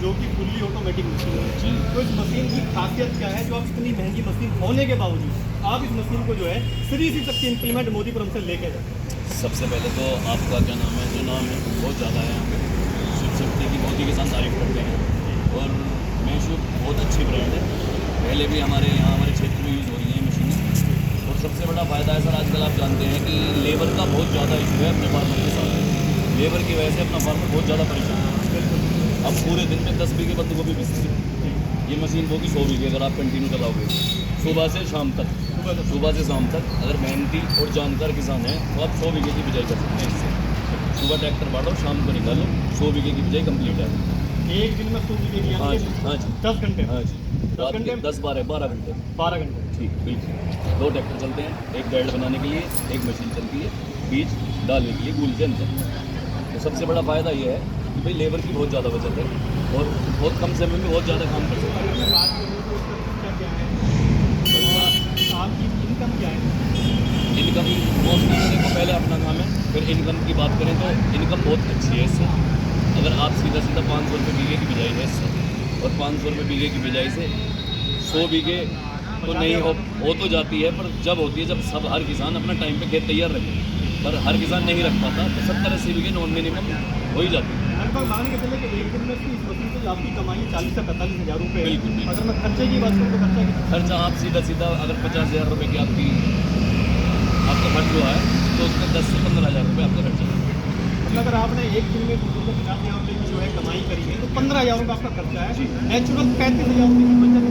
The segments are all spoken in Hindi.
जो कि फुल्ली ऑटोमेटिक मशीन है। तो इस मशीन की खासियत क्या है जो आप इतनी महंगी मशीन होने के बावजूद आप इस मशीन को जो है श्री तक इम्प्लीमेंट मोदीपुरम से लेके जाए? सबसे पहले तो आपका क्या नाम है, जो नाम है बहुत ज़्यादा है यहाँ पे। शुभ शक्ति की बहुत ही किसान तारीफ करते हैं और मेशो बहुत अच्छी ब्रांड है। पहले भी हमारे यहाँ हमारे क्षेत्र में यूज़ हो रही है मशीनें। और सबसे बड़ा फ़ायदा है सर, आजकल आप जानते हैं कि लेबर का बहुत ज़्यादा इशू है अपने फार्मर के साथ। लेबर की वजह से अपना फार्मर बहुत ज़्यादा परेशान है। अब पूरे दिन में 10 बीघे बंद गोभी बिकती है। ये मशीन होगी 100 बीघे अगर आप कंटिन्यू चलाओगे सुबह से शाम तक। सुबह से शाम तक अगर मेहनती और जानकार किसान है तो आप 100 बीघे की बिजाई कर सकते हैं इससे। सुबह ट्रैक्टर बांटो, शाम को निकालो, 100 बीघे की बिजाई कंप्लीट है। एक दिन में 100 बीघे की? हाँ जी, हाँ जी, 10 घंटे? हाँ जी, 10 घंटे? 12 घंटे। 12 घंटे, ठीक, बिल्कुल। 2 ट्रैक्टर चलते हैं, एक बेल्ट बनाने के लिए, एक मशीन चलती है बीज डालने के लिए गूल के अंदर। तो सबसे बड़ा फ़ायदा ये है कि भाई लेबर की बहुत ज़्यादा बचत है और बहुत कम समय में बहुत ज़्यादा काम कर सकते हैं। आपकी इनकम क्या है? इनकम मोस्टली देखो, पहले अपना काम है, फिर इनकम की बात करें तो इनकम बहुत अच्छी है इससे। अगर आप सीधा 500 रुपये बीघे की बिजाई है इससे, और 500 रुपये बीघे की बिजाई से 100 बीघे तो नहीं हो तो जाती है, पर जब होती है जब सब हर किसान अपना टाइम पे खेत तैयार रखे, पर हर किसान नहीं रख पाता, तो 70-80 बीघे नॉन मिनिमम हो ही जाती है। लगभग मान के चले कि एक दिन में इस मशीन से आपकी कमाई 40 से 45 हज़ार रुपये। बिल्कुल, बिल्कुल। अगर मैं खर्चे की बात करूँ तो खर्चा कितना? खर्चा आप सीधा अगर 50,000 रुपये की आपका खर्च हुआ है तो उसमें 10 से 15,000 रुपये आपका खर्चा है। मतलब अगर आपने एक दिन में 50,000 रुपये की जो है कमाई करी है तो 15,000 रुपये आपका खर्चा है। नेचुरल 35,000 रुपये की बचत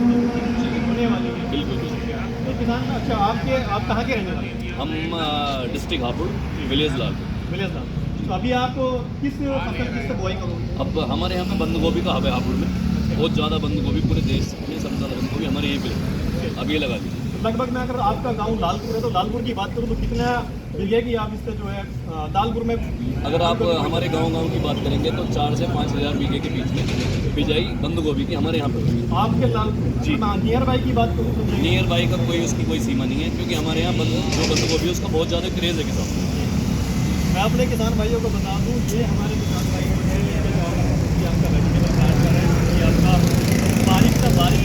होने वाली है। बिल्कुल बिल्कुल। तो किसान, अच्छा आप कहाँ के रहने वाले हैं? हम डिस्ट्रिक्ट हापुड़, विलेज लाल। विलेज साहब, तो अभी आप किस से बुआई करोगे? अब हमारे यहाँ पे बंद गोभी का हब है हापुड़ में। बहुत ज़्यादा बंद गोभी पूरे देश में सबसे ज़्यादा बंद गोभी हमारे यहीं पे अब ये लगा दी। लगभग मैं अगर आपका गांव लालपुर है तो लालपुर की बात करूँ तो कितना बीघे की आप इससे जो है लालपुर में? अगर आप हमारे गांव की बात करेंगे तो 4 से 5,000 बीघे के बीच में बिजाई बंद गोभी की हमारे यहाँ पे होगी। आपके लालपुर जी। नियर बाई की बात करूँ तो? नियर बाई का उसकी कोई सीमा नहीं है, क्योंकि हमारे यहाँ जो बंद गोभी है उसका बहुत ज़्यादा क्रेज़ है किसान। मैं अपने किसान भाइयों को बता दूँ, ये हमारे किसान भाई जो है ये आपका वेजिटेबल गार्ड कर रहे हैं, ये आपका बारिश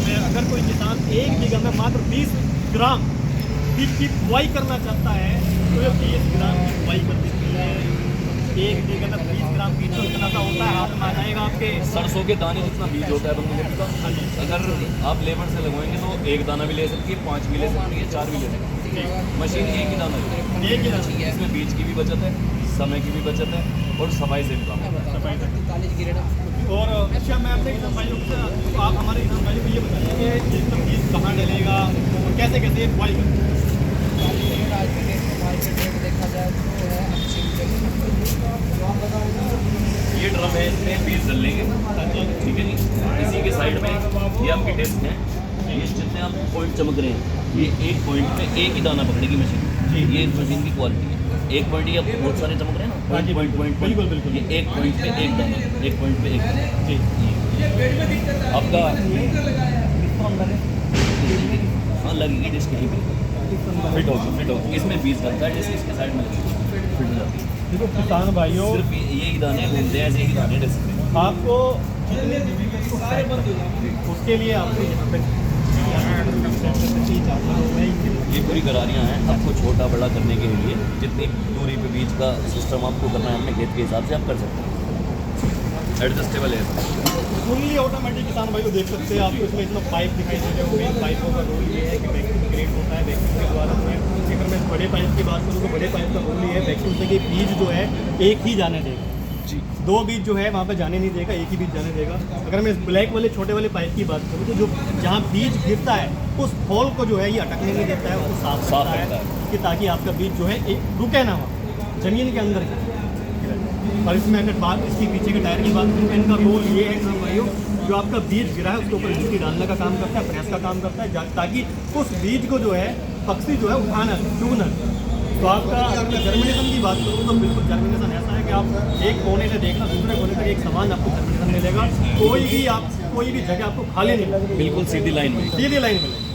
में अगर कोई किसान 1 बीघा में मात्र 20 ग्राम बीज की बुआई करना चाहता है तो ये 20 ग्राम की बुआई कर देती है। 1 बीघा में 20 ग्राम बीज तो इतना सा होता है, हाथ में आ जाएगा आपके। सरसों के दाने जितना बीज होता है बंद गोभी का, अगर आप लेबर से लगवाएंगे तो 1 दाना भी ले सकती है, 5 भी ले सकती है, 4 भी ले सकती है। मशीन एक ही दाना है, एक ही दाना। इसमें बीज की भी बचत है, समय की भी बचत है और सफाई से भी काम है। और अच्छा, मैं अपने किसान भाइयों से, तो आप हमारे किसान भाइयों को ये बताइए कि ये सब बीज कहाँ डलेगा और कैसे कैसे बुआई करें? देखा जाए ये ड्रम है, इसमें बीज डल लेंगे, ठीक है जी। इसी के साइड में ये आपके डेस्क हैं, ये जितने आप पॉइंट चमक रहे हैं, ये एक पॉइंट पे एक ही दाना पकड़ेगी मशीन जी। ये मशीन की क्वालिटी है। एक पॉइंट, ये बहुत सारे चमक रहे हैं ना, पॉइंट बिल्कुल बिल्कुल। ये एक पॉइंट पे एक दाना, एक पॉइंट पे एक दाना जी। आपका हाँ लगेगी डिस्क यहीं पे, फिट होगी। इसमें बीज लगता है, डिस्क इसके साइड में लगेगी, फिट हो जाती है। देखो किसान भाइयों, सिर्फ ये ही दाने घूमते हैं, ऐसे ही दाने डिस्क में। आपको जितने उसके लिए आपको यहाँ पे ये पूरी करारियाँ हैं आपको छोटा बड़ा करने के लिए। जितनी दूरी पे बीज का सिस्टम आपको करना है अपने खेत के हिसाब से आप कर सकते हैं, एडजस्टेबल है। फुल्ली ऑटोमेटिक किसान भाई को देख सकते हैं। आपको इसमें इतना पाइप दिखाई दे रहे होंगे। पाइपों का रोल ये है कि वैक्यूम क्रिएट होता है, वैक्यूम के द्वारा जो है, अगर मैं बड़े पाइप की बात करूँ तो बड़े पाइप का रोल ये है वैक्यूम से कि बीज जो है एक ही जाने देगा जी। 2 बीज जो है वहाँ पे जाने नहीं देगा, एक ही बीज जाने देगा। अगर मैं इस ब्लैक वाले छोटे वाले पाइप की बात करूँ तो जो जहाँ बीज गिरता है उस होल को जो है ये अटकने नहीं देता है, उसको साफ रखता है कि ताकि आपका बीज जो है एक रुके ना हो जमीन के अंदर। और इसमें अगर बात इसके पीछे के टायर की बात करूँ तो इनका रोल ये है किसान भाइयों, जो आपका बीज गिरा है उसके ऊपर मिट्टी डालने का काम करता है, प्रेस का काम करता है, ताकि उस बीज को जो है पक्षी जो है उठाना चुगना। तो आपका अगर जर्मिनेशन की बात करूँ तो बिल्कुल जर्मिनेशन ऐसा है कि आप एक कोने से देखना दूसरे कोने तक एक समान आपको जर्मिनेशन मिलेगा। कोई भी जगह आपको खाली नहीं मिलेगी, बिल्कुल सीधी लाइन में, सीधी लाइन मिलेगी।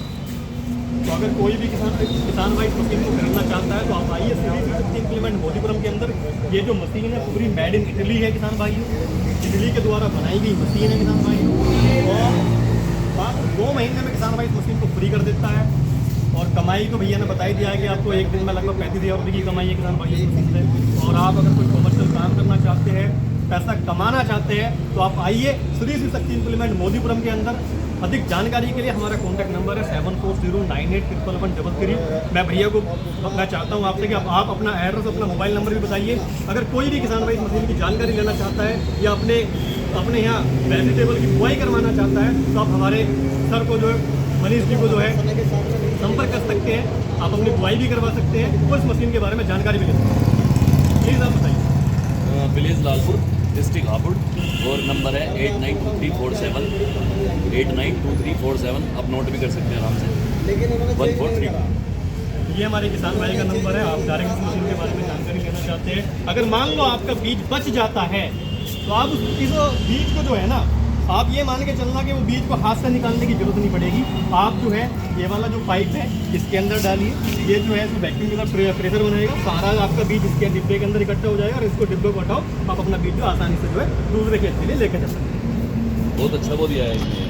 तो अगर कोई भी किसान भाई इस मशीन को खरीदना चाहता है तो आप आइए सीरीज शक्ति इम्प्लीमेंट मोदीपुरम के अंदर। ये जो मशीन है पूरी मेड इन इटली है किसान भाइयों, इटली के द्वारा बनाई गई मशीन है किसान भाइयों। और 2 महीने में किसान भाई इस मशीन को फ्री कर देता है। और कमाई तो भैया ने बता ही दिया है कि आपको एक दिन में लगभग 35,000 रुपये की कमाई है किसान भाई इस मशीन से। और आप अगर कोई कमर्शियल काम करना चाहते हैं, पैसा कमाना चाहते हैं, तो आप आइए श्री शिव शक्ति इम्प्लीमेंट मोदीपुरम के अंदर। अधिक जानकारी के लिए हमारा कॉन्टैक्ट नंबर है 7409811133। मैं भैया को मैं चाहता हूँ आपसे कि आप अपना एड्रेस, अपना मोबाइल नंबर भी बताइए। अगर कोई भी किसान भाई इस मशीन की जानकारी लेना चाहता है या अपने यहाँ वेजिटेबल की बुआई करवाना चाहता है तो आप हमारे सर को जो है, मनीष जी को जो है संपर्क कर सकते हैं। आप अपनी बुआई भी करवा सकते हैं और इस मशीन के बारे में जानकारी भी ले सकते हैं। प्लीज़ आप बताइए। विलेज लालपुर, डिस्ट्रिक्ट हापुड़, और नंबर है 892347 892347। आप नोट भी कर सकते हैं आराम से 143। ये हमारे किसान भाई का नंबर है। आप डायरेक्ट इस मशीन के बारे में जानकारी लेना चाहते हैं। अगर मान लो आपका बीज बच जाता है तो आप इस बीज को जो है ना, आप ये मान के चलना कि वो बीज को हाथ से निकालने की जरूरत नहीं पड़ेगी। आप जो है ये वाला जो पाइप है इसके अंदर डालिए, ये जो है इसको वैक्यूम के साथ प्रेशर बनाएगा, सारा आपका बीज इसके डिब्बे के अंदर इकट्ठा हो जाएगा और इसको डिब्बे को हटाओ, आप अपना बीज जो आसानी से जो है दूसरे खेत के लिए लेकर जा सकते हैं। बहुत अच्छा वो दिया है इसमें।